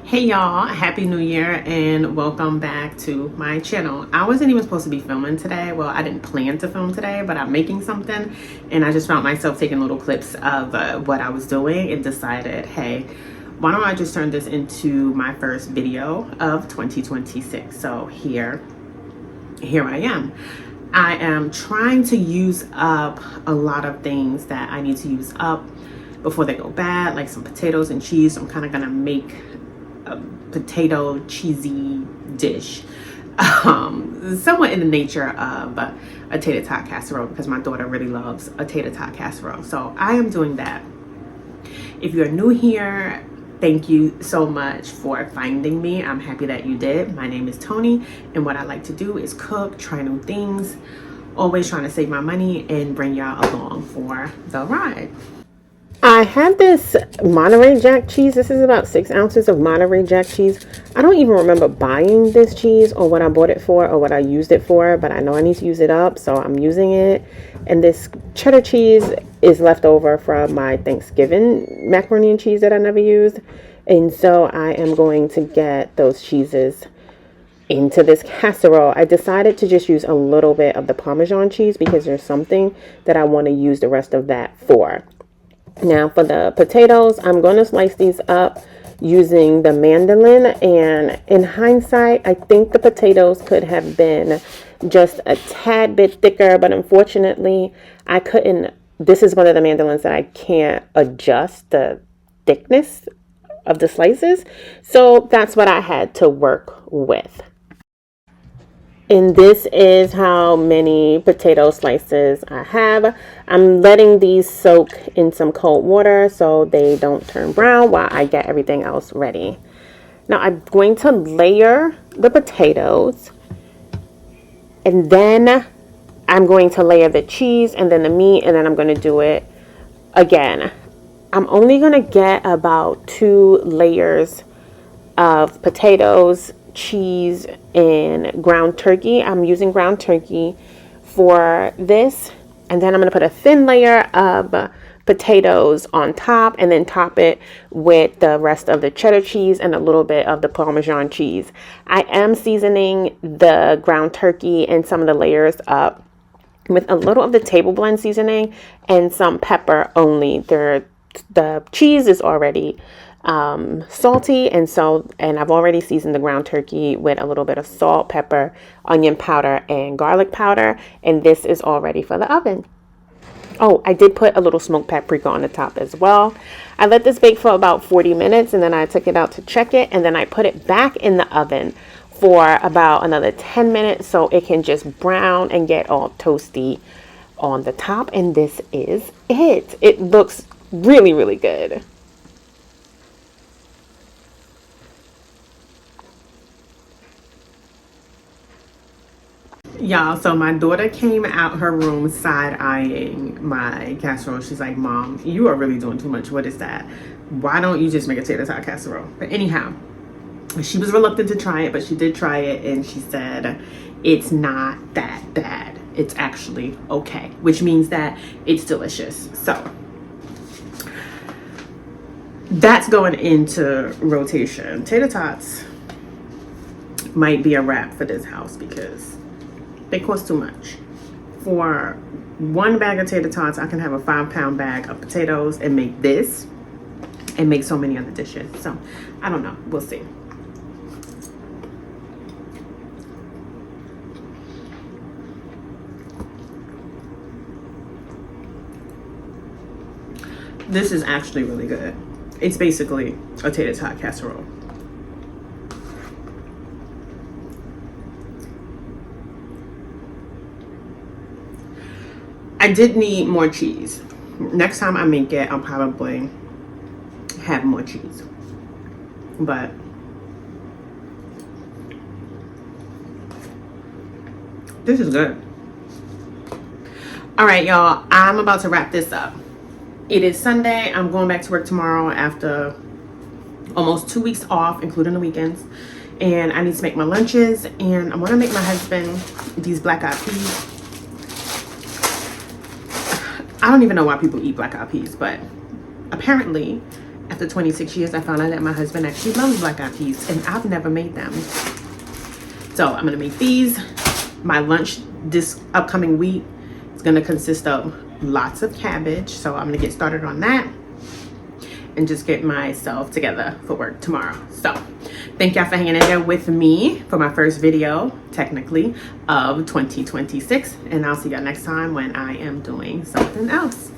Hey y'all, happy new year and welcome back to my channel. I wasn't even supposed to be filming today. Well, I didn't plan to film today, but I'm making something and I just found myself taking little clips of what I was doing and decided, hey, why don't I just turn this into my first video of 2026. So here I am. I am trying to use up a lot of things that I need to use up before they go bad, like some potatoes and cheese. So I'm kind of gonna make a potato cheesy dish, somewhat in the nature of a tater tot casserole, because my daughter really loves a tater tot casserole. So I am doing that. If you're new here, thank you so much for finding me. I'm happy that you did. My name is Toni, and what I like to do is cook, try new things, always trying to save my money and bring y'all along for the ride. I have this Monterey Jack cheese. This is about 6 ounces of Monterey Jack cheese. I don't even remember buying this cheese or what I bought it for or what I used it for, but I know I need to use it up, so I'm using it. And this cheddar cheese is left over from my Thanksgiving macaroni and cheese that I never used. And so I am going to get those cheeses into this casserole. I decided to just use a little bit of the Parmesan cheese because there's something that I want to use the rest of that for. Now for the potatoes, I'm going to slice these up using the mandolin, and in hindsight, I think the potatoes could have been just a tad bit thicker, but unfortunately, I couldn't. This is one of the mandolins that I can't adjust the thickness of the slices, so that's what I had to work with. And this is how many potato slices I have. I'm letting these soak in some cold water so they don't turn brown while I get everything else ready. Now I'm going to layer the potatoes, and then I'm going to layer the cheese and then the meat, and then I'm going to do it again. I'm only going to get about 2 layers of potatoes, cheese, and ground turkey. I'm using ground turkey for this, and then I'm going to put a thin layer of potatoes on top and then top it with the rest of the cheddar cheese and a little bit of the Parmesan cheese. I am seasoning the ground turkey and some of the layers up with a little of the table blend seasoning and some pepper only. The cheese is already salty, and I've already seasoned the ground turkey with a little bit of salt, pepper, onion powder, and garlic powder, and this is all ready for the oven. Oh, I did put a little smoked paprika on the top as well. I let this bake for about 40 minutes, and then I took it out to check it, and then I put it back in the oven for about another 10 minutes so it can just brown and get all toasty on the top, and this is it. It looks really, really good. Y'all, so my daughter came out her room side-eyeing my casserole. She's like, Mom, you are really doing too much. What is that? Why don't you just make a tater tot casserole? But anyhow, she was reluctant to try it, but she did try it, and she said it's not that bad. It's actually okay, which means that it's delicious. So that's going into rotation. Tater tots might be a wrap for this house because they cost too much. For 1 bag of tater tots, I can have a 5-pound bag of potatoes and make this and make so many other dishes. So I don't know, we'll see. This is actually really good. It's basically a tater tot casserole. I did need more cheese. Next time I make it, I'll probably have more cheese. But this is good. All right, y'all, I'm about to wrap this up. It is Sunday. I'm going back to work tomorrow after almost 2 weeks off, including the weekends. And I need to make my lunches, and I want to make my husband these black-eyed peas. I don't even know why people eat black-eyed peas, but apparently after 26 years, I found out that my husband actually loves black eyed peas, and I've never made them. So I'm gonna make these. My lunch this upcoming week is gonna consist of lots of cabbage. So I'm gonna get started on that and just get myself together for work tomorrow. So thank y'all for hanging in there with me for my first video, technically, of 2026. And I'll see y'all next time when I am doing something else.